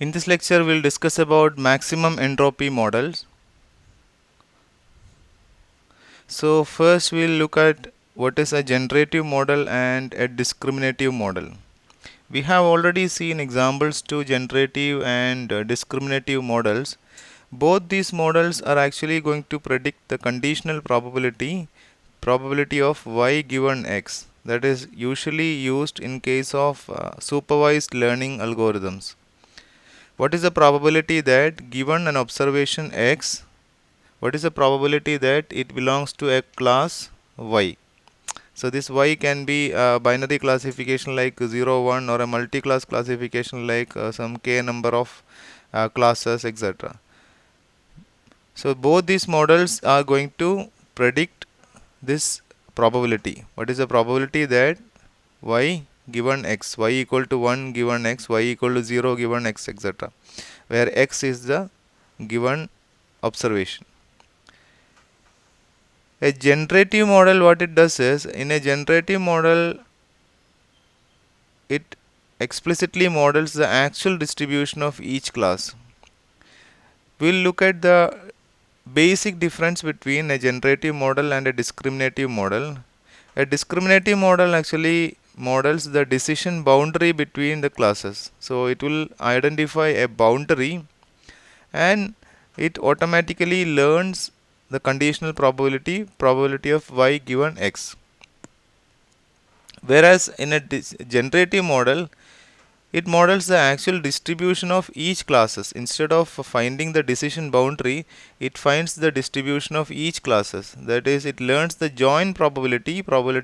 In this lecture, we'll discuss about maximum entropy models. So first we'll look at what is a generative model and a discriminative model. We have already seen examples to generative and discriminative models. Both these models are actually going to predict the conditional probability of y given x, that is usually used in case of supervised learning algorithms. What is the probability that given an observation x, what is the probability that it belongs to a class y? So this y can be a binary classification like 0, 1, or a multi-class classification like some k number of classes, etc. So both these models are going to predict this probability. What is the probability that y given x, y equal to 1 given x, y equal to 0 given x, etc., where x is the given observation. A generative model, what it does is, in a generative model, it explicitly models the actual distribution of each class. We'll look at the basic difference between a generative model and a discriminative model. A discriminative model actually models the decision boundary between the classes. So it will identify a boundary and it automatically learns the conditional probability of y given x. Whereas in a generative model, it models the actual distribution of each classes. Instead of finding the decision boundary, it finds the distribution of each classes. That is, it learns the joint probability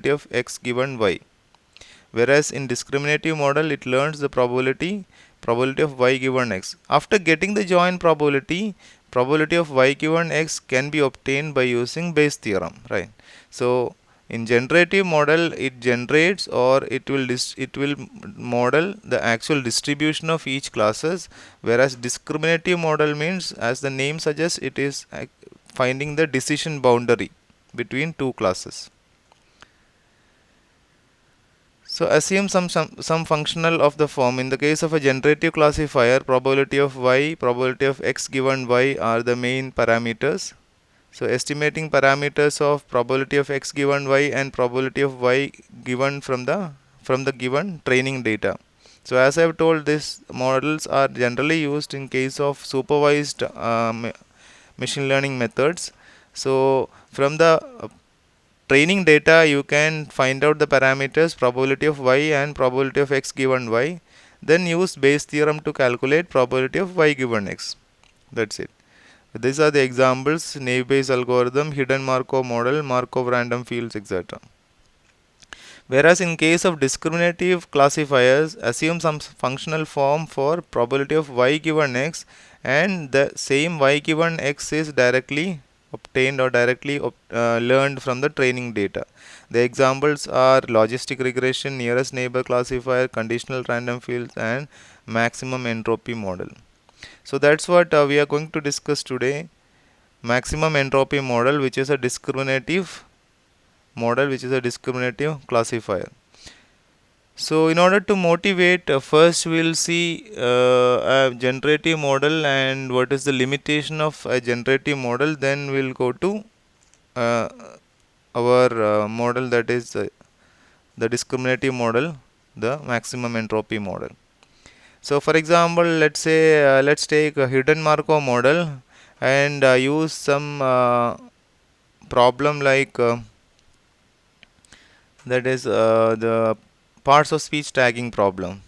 of x given y. Whereas in discriminative model, it learns the probability of y given x. After getting the joint probability of y given x can be obtained by using Bayes theorem, right? So in generative model, it generates, or it will model the actual distribution of each classes, whereas discriminative model means, as the name suggests, it is finding the decision boundary between two classes. So assume some functional of the form. In the case of a generative classifier, probability of y, probability of x given y are the main parameters. So estimating parameters of probability of x given y and probability of y given from the given training data. So as I have told, these models are generally used in case of supervised machine learning methods. So from the training data, you can find out the parameters probability of y and probability of x given y, then use Bayes theorem to calculate probability of y given x. That's it. These are the examples: naive Bayes algorithm, hidden Markov model, Markov random fields, etc. Whereas in case of discriminative classifiers, assume some functional form for probability of y given x, and the same y given x is directly obtained or directly learned from the training data. The examples are logistic regression, nearest neighbor classifier, conditional random fields, and maximum entropy model. So that's what we are going to discuss today. Maximum entropy model, which is a discriminative classifier. So in order to motivate, first we'll see a generative model and what is the limitation of a generative model. Then we'll go to uh, our model, that is the discriminative model, the maximum entropy model. So for example, let's take a hidden Markov model and use some problem like that is the parts of speech tagging problem.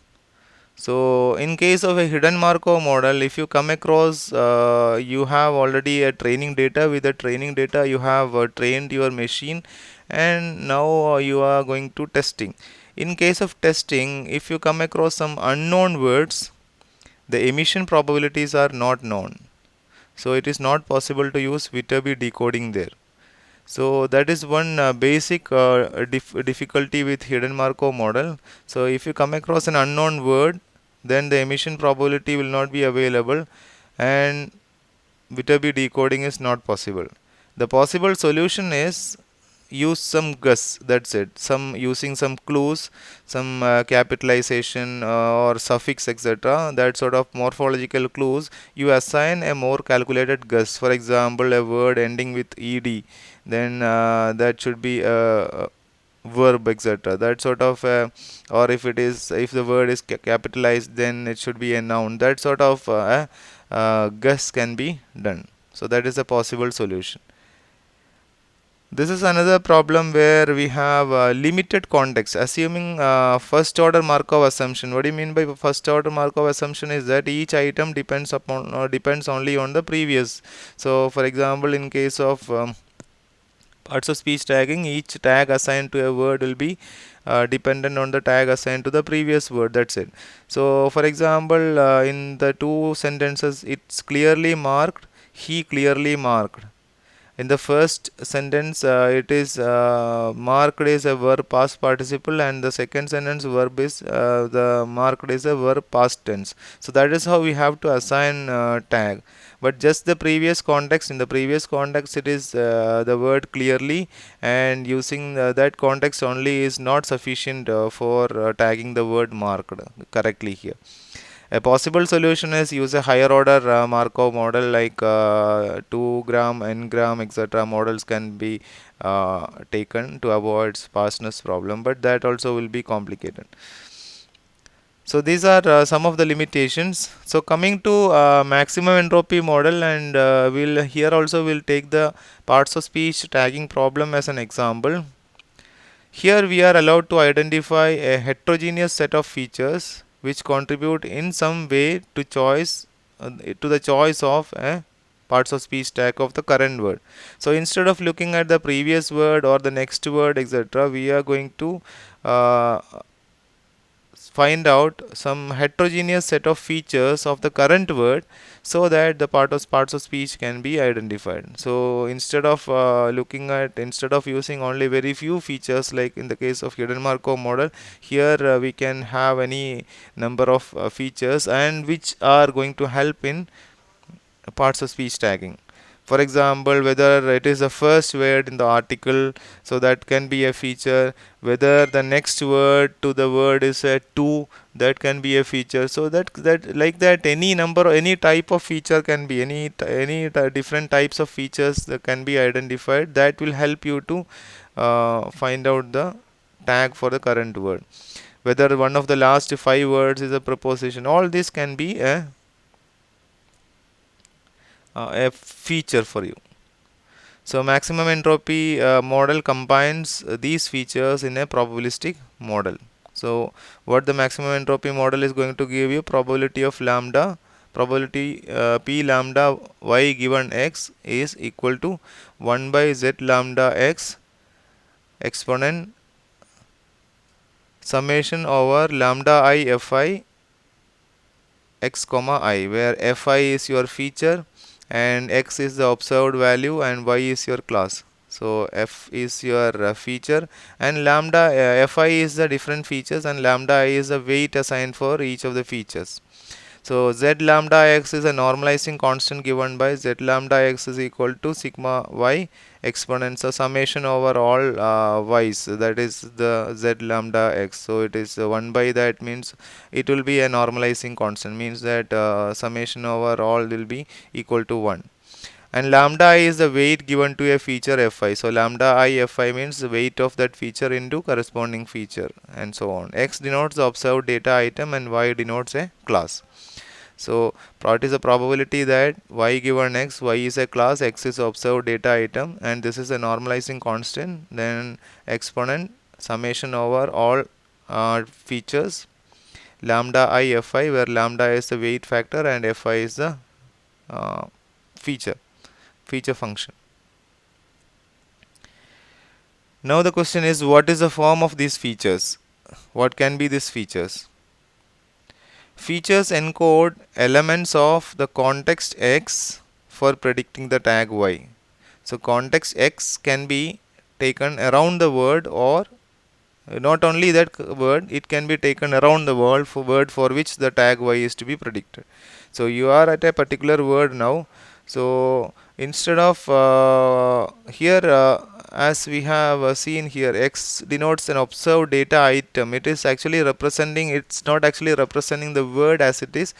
So in case of a hidden Markov model, if you come across, you have already a training data. With the training data, you have trained your machine, and now you are going to testing. In case of testing, if you come across some unknown words, the emission probabilities are not known. So it is not possible to use Viterbi decoding there. So that is one basic difficulty with hidden Markov model. So if you come across an unknown word, then the emission probability will not be available, and Viterbi decoding is not possible. The possible solution is use some guess, that's it, some using some clues, some capitalization or suffix, etc., that sort of morphological clues, you assign a more calculated guess. For example, a word ending with ed, then that should be a verb, etc., that sort of or if it is, if the word is capitalized, then it should be a noun, that sort of guess can be done. So that is a possible solution. This is another problem where we have limited context, assuming first order Markov assumption. What do you mean by first order Markov assumption is that each item depends upon or depends only on the previous. So for example, in case of parts of speech tagging, each tag assigned to a word will be dependent on the tag assigned to the previous word, that's it. So for example, in the two sentences, it's clearly marked, he clearly marked. In the first sentence, it is marked is a verb past participle, and the second sentence verb is the marked is a verb past tense. So that is how we have to assign tag. But just the previous context, in the previous context, it is the word clearly, and using that context only is not sufficient for tagging the word marked correctly here. A possible solution is use a higher order Markov model like 2 gram, n gram, etc. models can be taken to avoid sparseness problem, but that also will be complicated. So these are some of the limitations. So coming to maximum entropy model, and we'll here also will take the parts of speech tagging problem as an example. Here we are allowed to identify a heterogeneous set of features which contribute in some way to the choice of a parts of speech tag of the current word. So instead of looking at the previous word or the next word, etc., we are going to uh, find out some heterogeneous set of features of the current word, so that the parts of speech can be identified. So instead of instead of using only very few features like in the case of hidden Markov model, here we can have any number of features, and which are going to help in parts of speech tagging. For example, whether it is the first word in the article, so that can be a feature. Whether the next word to the word is a to, that can be a feature. So that like that, any number or any type of feature can be different types of features that can be identified. That will help you to find out the tag for the current word. Whether one of the last 5 words is a preposition, all this can be a feature for you. So maximum entropy model combines these features in a probabilistic model. So what the maximum entropy model is going to give you, probability of lambda, probability p lambda y given x is equal to 1 by z lambda x exponent summation over lambda I fi x comma I, where fi is your feature and x is the observed value and y is your class. So f is your feature, and lambda fi is the different features, and lambda I is the weight assigned for each of the features. So z lambda x is a normalizing constant given by z lambda x is equal to sigma y exponent, so summation over all y's, that is the z lambda x. So it is 1 by that, means it will be a normalizing constant, means that summation over all will be equal to 1. And lambda I is the weight given to a feature fi. So lambda I fi means the weight of that feature into corresponding feature, and so on. X denotes the observed data item and y denotes a class. So it is a probability that y given x, y is a class, x is observed data item, and this is a normalizing constant, then exponent summation over all features lambda I fi, where lambda is the weight factor and fi is the uh, feature function. Now the question is, what is the form of these features? What can be these features? Features encode elements of the context X for predicting the tag Y. So context X can be taken around the word, or not only that word, it can be taken around the word for which the tag Y is to be predicted. So you are at a particular word now. So Instead of here, as we have seen here, x denotes an observed data item. It is actually representing, it's not actually representing the word as it is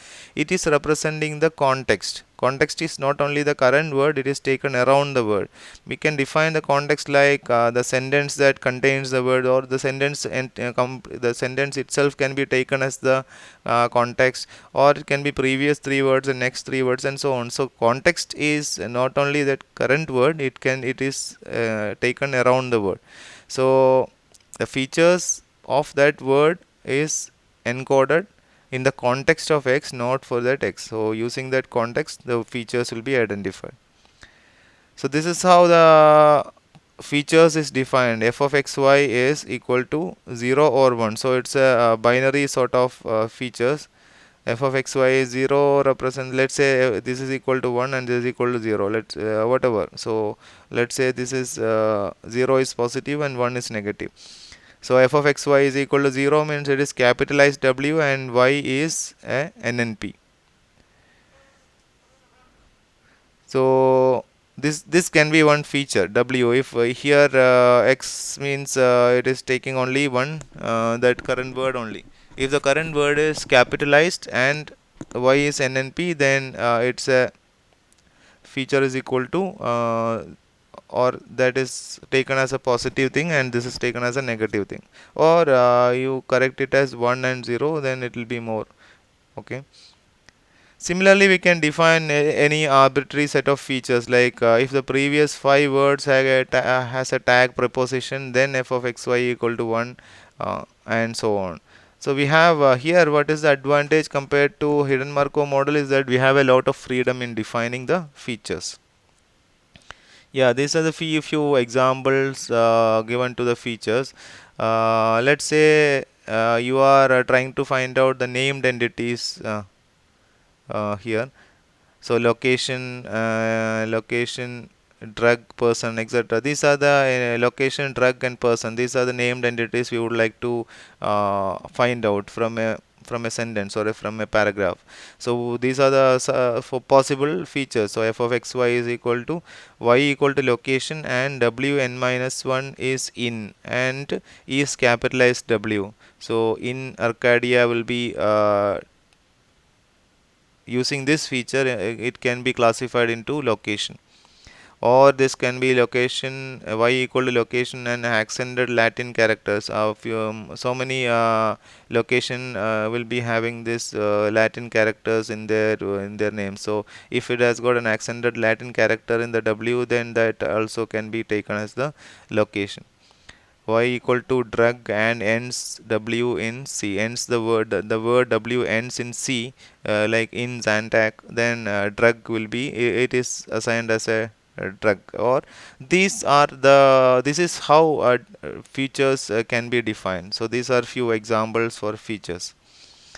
representing the context. Context is not only the current word, it is taken around the word. We can define the context like the sentence that contains the word, or the sentence, and the sentence itself can be taken as the context, or it can be previous three words and next three words, and so on. So context is not only that current word, it is taken around the word. So the features of that word is encoded in the context of x, not for that x. So using that context, the features will be identified. So this is how the features is defined. F of xy is equal to 0 or 1. So it's a binary sort of features. F of xy is 0 represent, let's say this is equal to 1 and this is equal to 0, let's whatever. So let's say this is 0 is positive and 1 is negative. So f of xy is equal to 0 means it is capitalized W and y is a NNP. So this can be one feature W. If here x means it is taking only one that current word only. If the current word is capitalized and y is NNP, then it's a feature is equal to or that is taken as a positive thing and this is taken as a negative thing, or you correct it as 1 and 0, then it will be more. Okay. Similarly, we can define any arbitrary set of features like if the previous 5 words has a tag preposition, then f of xy equal to 1 and so on. So we have here, what is the advantage compared to hidden Markov model is that we have a lot of freedom in defining the features. Yeah, these are the few examples given to the features. Let's say you are trying to find out the named entities here. So location, drug, person, etc. These are the location, drug, and person. These are the named entities we would like to find out from a sentence or from a paragraph. So these are the for possible features. So f of xy is equal to y equal to location and w n minus 1 is in and is capitalized W. So in Arcadia will be using this feature, it can be classified into location, or this can be location y equal to location and accented Latin characters of so many location will be having this Latin characters in their name. So if it has got an accented Latin character in the W, then that also can be taken as the location. Y equal to drug and ends W in C. Ends the word W ends in C, like in Zantac, then drug will be, it is assigned as a drug. Or this is how features can be defined. So these are few examples for features.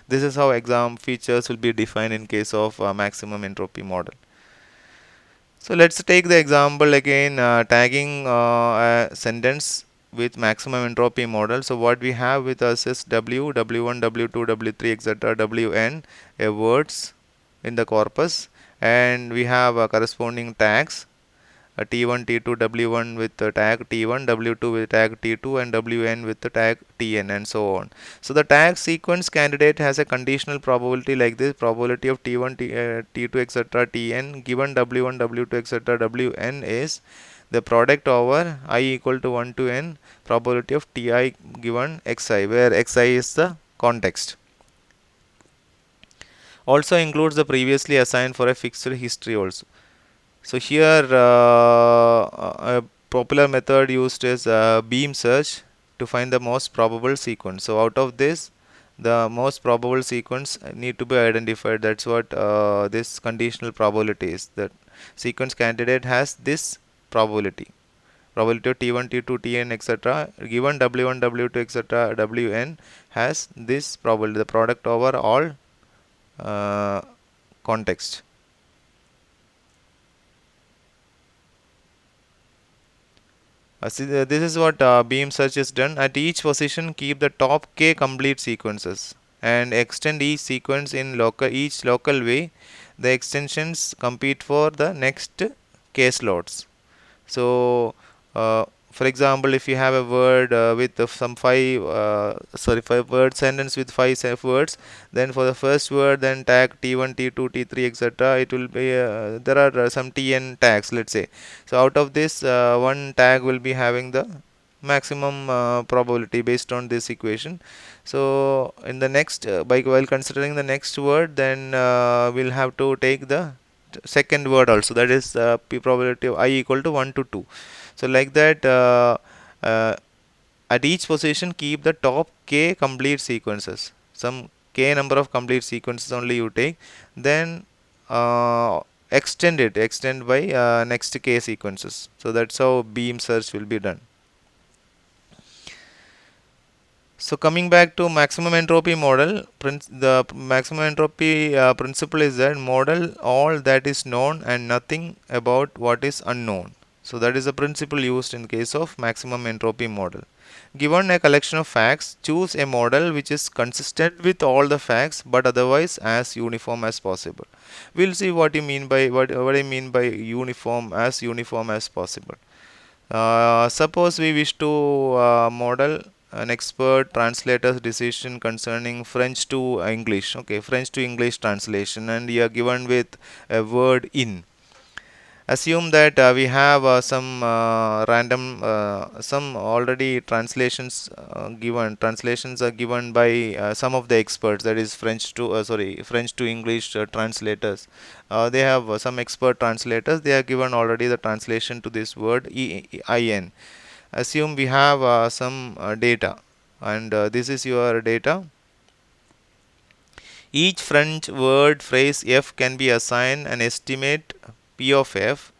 This is how exam features will be defined in case of maximum entropy model. So let's take the example again, tagging a sentence with maximum entropy model. So what we have with us is W, W1, W2, W3, etc., Wn, words in the corpus, and we have corresponding tags. T1, T2, W1 with the tag T1, W2 with tag T2, and Wn with the tag Tn, and so on. So the tag sequence candidate has a conditional probability like this: probability of T1, T2, etc., Tn given W1, W2, etc., Wn is the product over I equal to 1 to n probability of Ti given xi, where xi is the context. Also includes the previously assigned for a fixed history also. So here a popular method used is beam search to find the most probable sequence. So out of this, the most probable sequence need to be identified. That's what this conditional probability is. That sequence candidate has this probability. Probability of T1, T2, Tn, etc. given W1, W2, etc. Wn has this probability, the product over all context. This is what beam search is done. At each position, keep the top k complete sequences and extend each sequence in each local way. The extensions compete for the next case loads. So for example, if you have a word with some five word sentence with five words, then for the first word, then tag T1, T2, T3, etc. It will be there are some Tn tags, let's say. So out of this, one tag will be having the maximum probability based on this equation. So in the next, while considering the next word, then we'll have to take the second word also, that is p probability of I equal to 1 to 2. So like that, uh, at each position keep the top k complete sequences, some k number of complete sequences only you take, then extend by next k sequences. So that's how beam search will be done. So coming back to maximum entropy model, the maximum entropy principle is that model all that is known and nothing about what is unknown. So that is the principle used in case of maximum entropy model. Given a collection of facts, choose a model which is consistent with all the facts but otherwise as uniform as possible. We'll see what you mean by what I mean by uniform as possible. Suppose we wish to model an expert translator's decision concerning French to English. Okay, French to English translation, and you are given with a word in. Assume that we have some already translations are given by some of the experts, that is French to English translators. They have some expert translators, they are given already the translation to this word in. Assume we have some data, and this is your data. Each French word phrase f can be assigned an estimate p of f.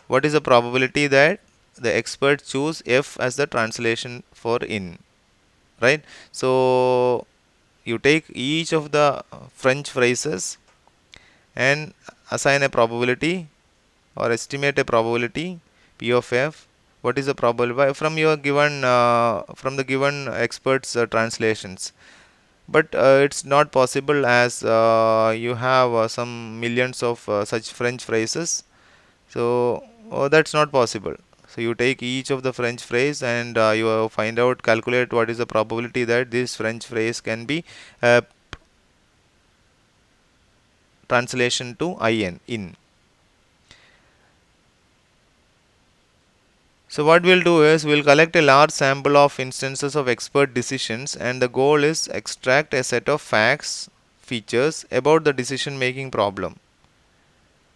What is the probability that the expert choose f as the translation for in, right? So you take each of the French phrases and assign a probability or estimate a probability p of f. What is the probability from your given from the given experts translations? But it's not possible, as you have some millions of such French phrases. So that's not possible. So you take each of the French phrase and you find out, calculate what is the probability that this French phrase can be translation to in. So what we'll do is we'll collect a large sample of instances of expert decisions, and the goal is extract a set of facts, features about the decision making problem.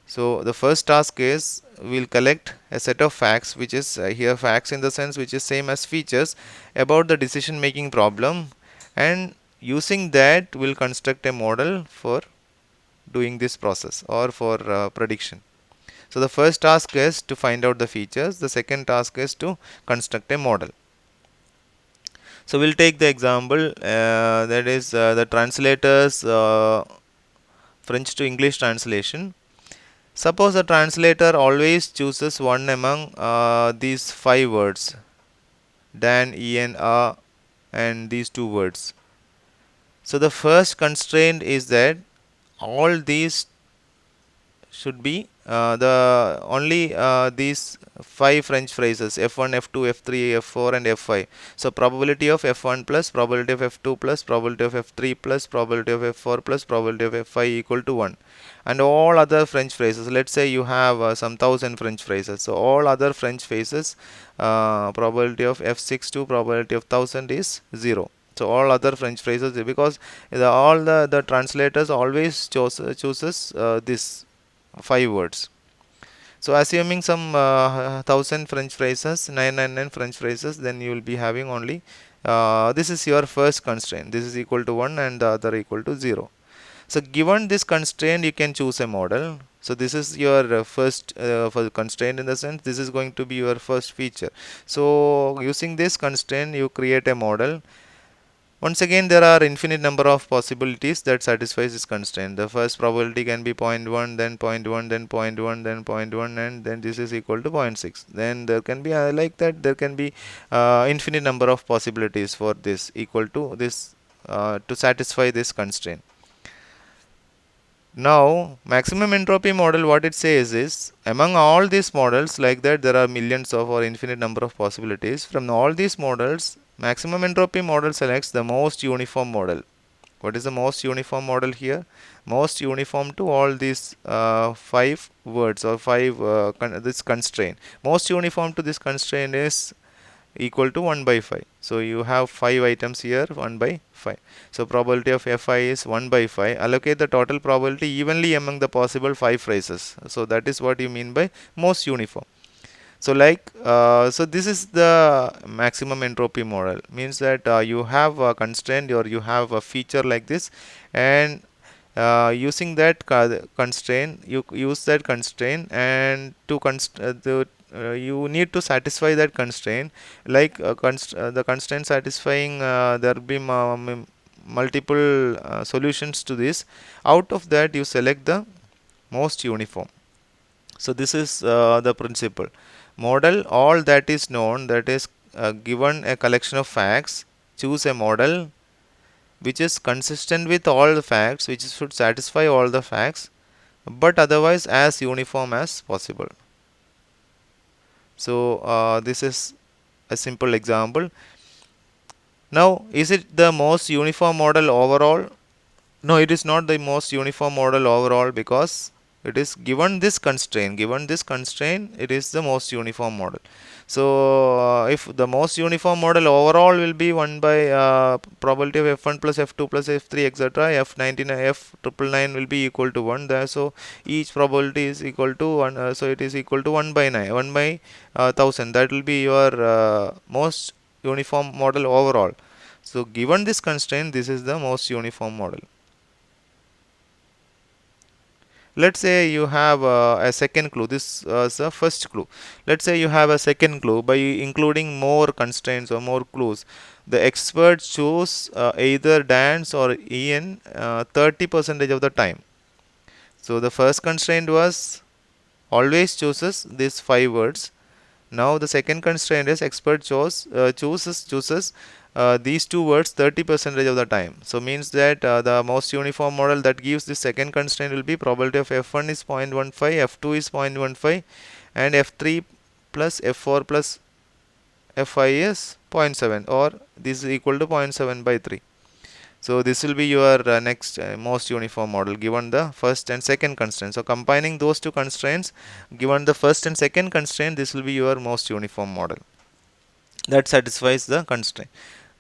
So the first task is we'll collect a set of facts, which is here facts in the sense which is same as features about the decision making problem, and using that we'll construct a model for doing this process or for prediction. So the first task is to find out the features, the second task is to construct a model. So we'll take the example that is the translator's French to English translation. Suppose the translator always chooses one among these five words, dan, en, a, and these two words. So the first constraint is that all these should be the only these five French phrases, f1, f2, f3, f4 and f5. So probability of f1 plus probability of f2 plus probability of f3 plus probability of f4 plus probability of f5 equal to 1. And all other French phrases, let's say you have some 1000 French phrases, so all other French phrases probability of f6 to probability of 1000 is 0. So all other French phrases, because the translators always chooses this five words. So assuming some 1000 French phrases, 999 French phrases, then you will be having only this is your first constraint. This is equal to 1 and the other equal to 0. So given this constraint, you can choose a model. So this is your first for constraint, in the sense this is going to be your first feature. So using this constraint, you create a model. Once again, there are infinite number of possibilities that satisfies this constraint. The first probability can be 0.1, then 0.1, then 0.1, then 0.1, and then this is equal to 0.6. Then there can be like that. There can be infinite number of possibilities for this equal to this to satisfy this constraint. Now, maximum entropy model, what it says is, among all these models, like that there are millions of or infinite number of possibilities. From all these models, maximum entropy model selects the most uniform model. What is the most uniform model here? Most uniform to all these five words or five this constraint. Most uniform to this constraint is equal to 1 by 5. So you have 5 items here, 1 by 5. So probability of Fi is 1 by 5. Allocate the total probability evenly among the possible 5 phrases. So that is what you mean by most uniform. So so this is the maximum entropy model. Means that you have a constraint or you have a feature like this, and using that constraint, you use that constraint, and you need to satisfy that constraint. The constraint satisfying, there will be multiple solutions to this. Out of that, you select the most uniform. So this is the principle. Model all that is known, that is given a collection of facts, choose a model which is consistent with all the facts, which should satisfy all the facts, but otherwise as uniform as possible. So this is a simple example. Now, is it the most uniform model overall? No, it is not the most uniform model overall, because it is given this constraint. Given this constraint, it is the most uniform model. So, if the most uniform model overall will be 1 by probability of F1 plus F2 plus F3 etc. F99 F999 will be equal to 1 there. So, each probability is equal to 1. So, it is equal to 1 by 9, 1 by 1000. That will be your most uniform model overall. So, given this constraint, this is the most uniform model. Let's say you have a second clue. This is the first clue. Let's say you have a second clue. By including more constraints or more clues, the experts choose either dance or Ian 30% of the time. So the first constraint was always chooses these five words. Now the second constraint is expert chooses these two words 30% of the time. So means that the most uniform model that gives the second constraint will be probability of F1 is 0.15, F2 is 0.15, and F3 plus F4 plus Fi is 0.7, or this is equal to 0.7 by 3. So this will be your next most uniform model given the first and second constraint. So combining those two constraints, given the first and second constraint, this will be your most uniform model that satisfies the constraint.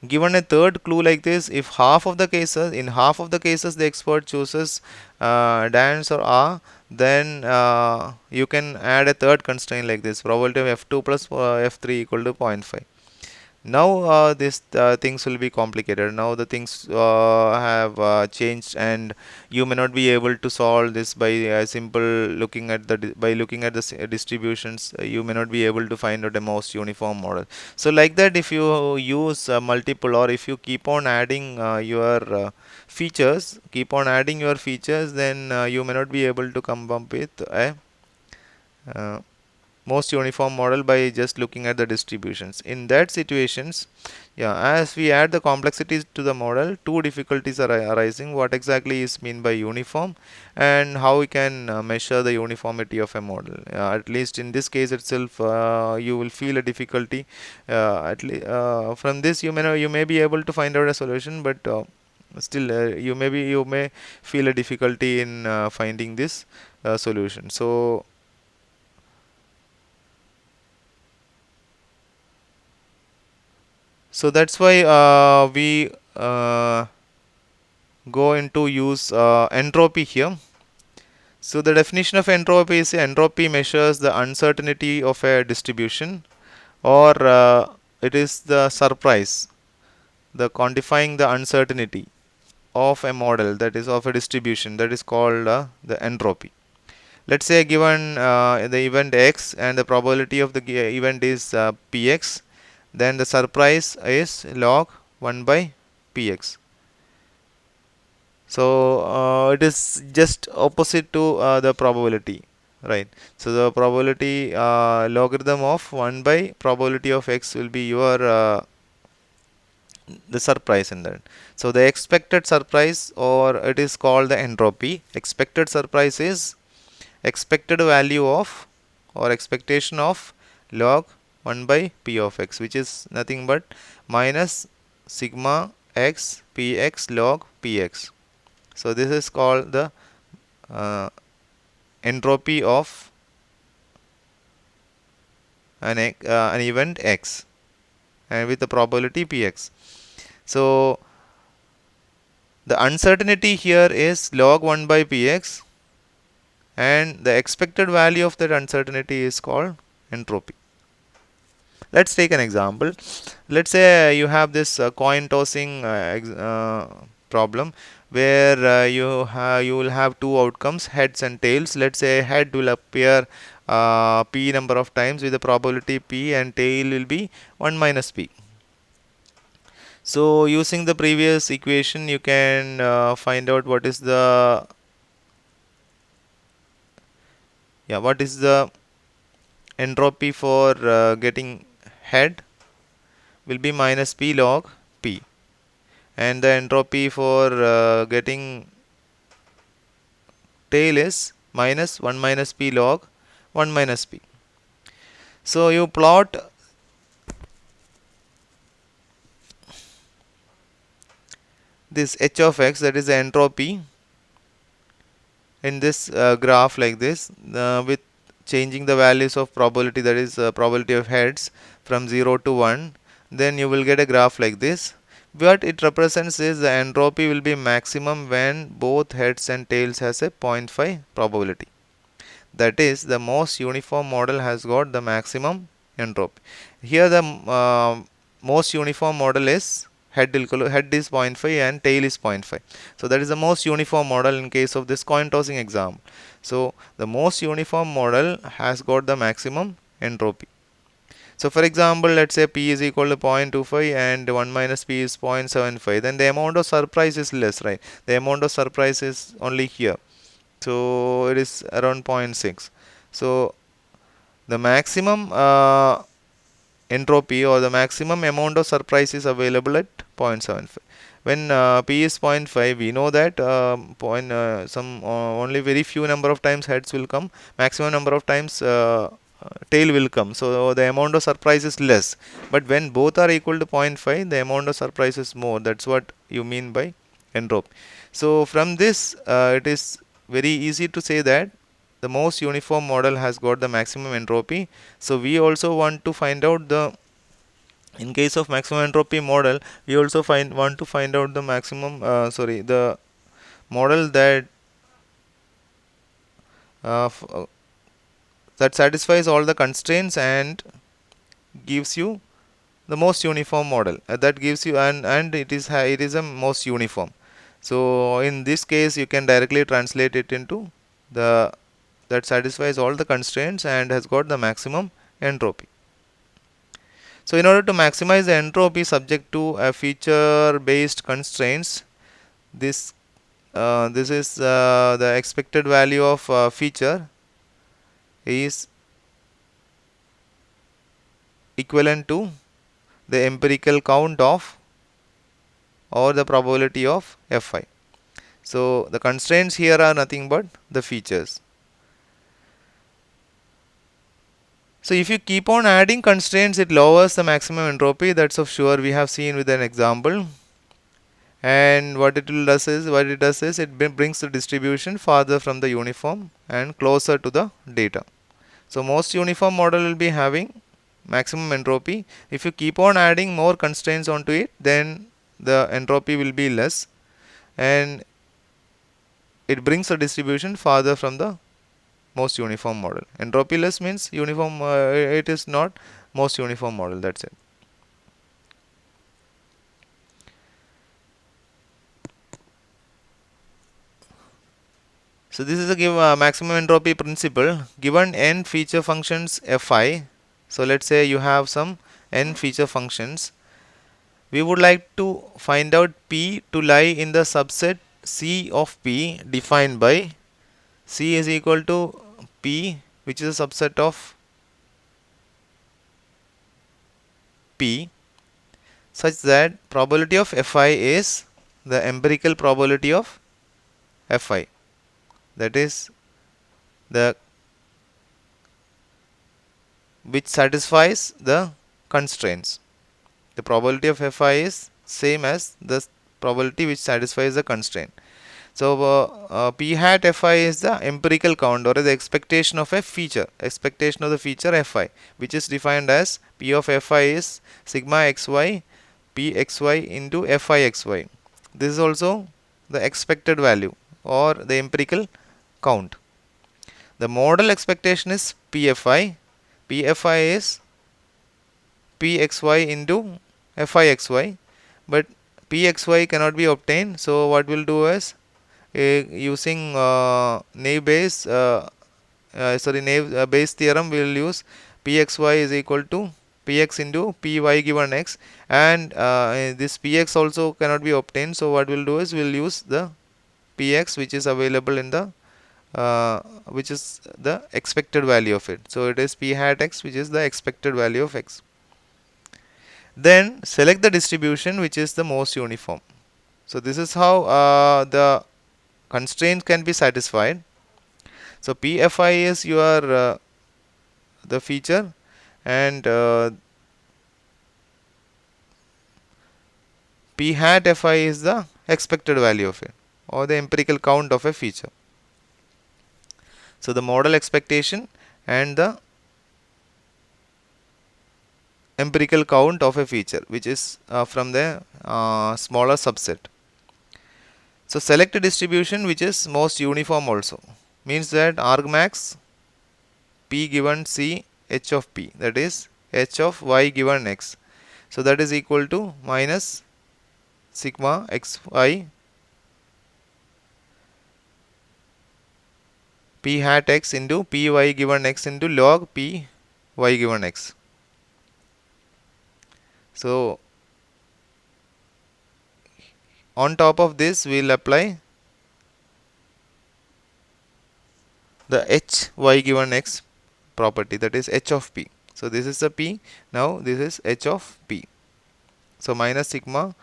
Given a third clue like this, if in half of the cases the expert chooses dance or then you can add a third constraint like this: probability of F2 plus F3 equal to 0.5. Now this things will be complicated. Now the things have changed, and you may not be able to solve this by simple looking at by looking at the distributions. You may not be able to find out a most uniform model. So like that, if you use multiple, or if you keep on adding your features, then you may not be able to come up with a uh, most uniform model by just looking at the distributions. In that situations, yeah, as we add the complexities to the model, two difficulties are arising: what exactly is mean by uniform, and how we can measure the uniformity of a model. At least in this case itself, you will feel a difficulty. From this, you may be able to find out a solution, but still you may feel a difficulty in finding this solution. So that's why we go into use entropy here. So the definition of entropy is: entropy measures the uncertainty of a distribution, or it is the surprise, the quantifying the uncertainty of a model, that is of a distribution, that is called the entropy. Let's say given the event x and the probability of the event is px, then the surprise is log 1 by px. So it is just opposite to the probability, right? So the probability logarithm of 1 by probability of x will be your the surprise in that. So the expected surprise, or it is called the entropy. Expected surprise is expected value of, or expectation of, log 1 by p of x, which is nothing but minus sigma x px log px. So this is called the entropy of an event x, and with the probability px. So the uncertainty here is log 1 by px, and the expected value of that uncertainty is called entropy. Let's take an example. Let's say you have this coin tossing problem, where you will have two outcomes, heads and tails. Let's say head will appear p number of times with the probability p, and tail will be 1 minus p. So using the previous equation, you can find out what is the entropy for getting head will be minus p log p, and the entropy for getting tail is minus 1 minus p log 1 minus p. So you plot this h of x, that is the entropy, in this graph like this, with changing the values of probability, that is probability of heads, from 0 to 1, then you will get a graph like this. What it represents is the entropy will be maximum when both heads and tails has a 0.5 probability. That is, the most uniform model has got the maximum entropy. Here the most uniform model is head is 0.5 and tail is 0.5. So that is the most uniform model in case of this coin tossing example. So the most uniform model has got the maximum entropy. So for example, let's say p is equal to 0.25 and 1 minus p is 0.75, then the amount of surprise is less, right? The amount of surprise is only here. So it is around 0.6. So the maximum entropy, or the maximum amount of surprise, is available at 0.75. When p is 0.5, we know that only very few number of times heads will come, maximum number of times tail will come. So the amount of surprise is less. But when both are equal to 0.5, the amount of surprise is more. That's what you mean by entropy. So from this, it is very easy to say that the most uniform model has got the maximum entropy. So we also want to find out the, in case of maximum entropy model, we also want to find out the maximum the model that that satisfies all the constraints and gives you the most uniform model, that gives you, and it is a most uniform. So in this case, you can directly translate it into the that satisfies all the constraints and has got the maximum entropy. So in order to maximize the entropy subject to a feature based constraints, this this is the expected value of feature is equivalent to the empirical count of, or the probability of, fi. So the constraints here are nothing but the features. So if you keep on adding constraints, it lowers the maximum entropy. That's of sure. We have seen with an example. And what it does is it brings the distribution farther from the uniform and closer to the data. So most uniform model will be having maximum entropy. If you keep on adding more constraints onto it, then the entropy will be less, and it brings the distribution farther from the most uniform model. Entropy less means uniform, it is not most uniform model. That's it. So this is a maximum entropy principle. Given n feature functions fi, so let's say you have some n feature functions, we would like to find out p to lie in the subset C of p defined by C is equal to p, which is a subset of p, such that probability of Fi is the empirical probability of Fi, that is the which satisfies the constraints. The probability of Fi is same as the probability which satisfies the constraint. So P hat Fi is the empirical count or the expectation of a feature, expectation of the feature Fi, which is defined as P of Fi is sigma xy Pxy into Fixy. This is also the expected value or the empirical count. The model expectation is Pfi. Pfi is Pxy into Fixy, but Pxy cannot be obtained. So what we'll do is using naive Bayes naive Bayes theorem, we will use Pxy is equal to Px into Py given x, and this Px also cannot be obtained. So what we'll do is we'll use the Px which is available in the which is the expected value of it. So it is P hat x, which is the expected value of x. Then select the distribution which is the most uniform. So this is how the constraint can be satisfied. So Pfi is your the feature, and P hat Fi is the expected value of it or the empirical count of a feature. So the model expectation and the empirical count of a feature, which is from the smaller subset. So select a distribution which is most uniform also, means that argmax P given C h of P, that is h of y given x. So that is equal to minus sigma xy P hat x into Py given x into log Py given x. So on top of this we will apply the h y given x property, that is h of P. So this is the P, now this is h of P. So minus sigma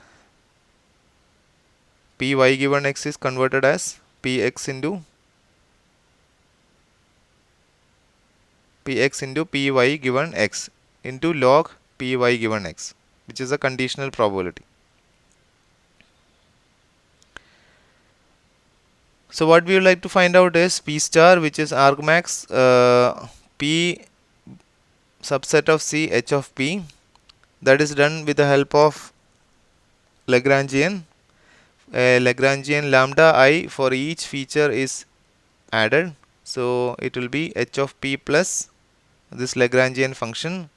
Py given x is converted as Px into Py given x into log Py given x, which is a conditional probability. So what we would like to find out is P star, which is argmax P subset of C h of P. That is done with the help of Lagrangian. Lagrangian lambda I for each feature is added. So it will be h of P plus this Lagrangian function.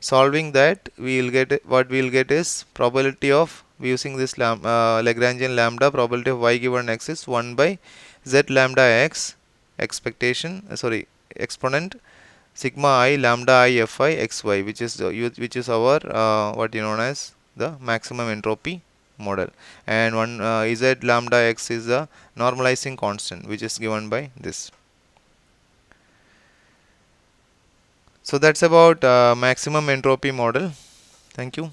Solving that, we will get what we will get is probability of using this Lagrangian lambda, probability of y given x is 1 by z lambda x expectation exponent sigma I lambda I fi xy, which is our what you known as the maximum entropy model, and one z lambda x is the normalizing constant, which is given by this. So that's about maximum entropy model. Thank you.